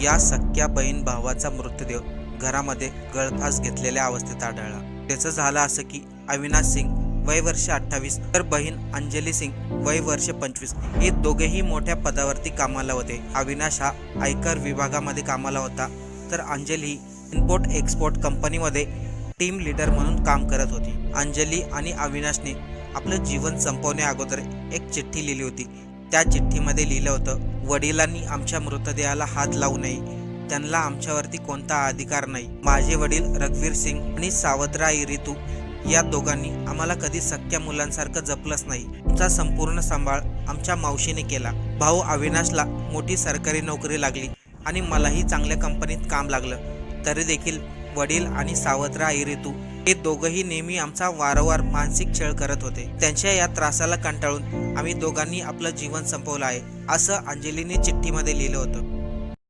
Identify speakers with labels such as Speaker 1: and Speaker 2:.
Speaker 1: या सख्या बहीण भावाचा मृतदेह घरामध्ये गळफास घेतलेल्या अवस्थेत आढळला। त्याचं झालं असं की अविनाश सिंग वय वर्ष 28 तर बहीण अंजली सिंग वय वर्ष 25 हे दोघेही मोठ्या पदावरती कामाला होते। अविनाश हा आयकर विभागामध्ये कामाला होता तर अंजली ही इम्पोर्ट एक्सपोर्ट कंपनीमध्ये टीम लीडर म्हणून काम करत होती। अंजली आणि अविनाशने आपलं जीवन संपवण्या अगोदर एक चिठ्ठी लिहिली होती। त्या चिठ्ठीमध्ये लिहिलं होतं, वडिलांनी आमच्या मृतदेहाला हात लावू नये, त्यांना आमच्यावरती कोणता अधिकार नाही। माझे वडील रघुवीर सिंग आणि सावत्राई रितू या दोघांनी आम्हाला कधी सख्या मुलांसारखं जपलंच नाही। आमचा संपूर्ण सांभाळ आमच्या मावशीने केला। भाऊ अविनाशला मोठी सरकारी नोकरी लागली आणि मलाही चांगल्या कंपनीत काम लागलं, तरी देखील वडील आणि सावत्राई रितू हे दोघंही नेहमी आमचा वारंवार मानसिक छळ करत होते। त्यांच्या या त्रासाला कंटाळून आम्ही दोघांनी आपलं जीवन संपवलं आहे, असं अंजलीने चिठ्ठीमध्ये लिहिलं होतं।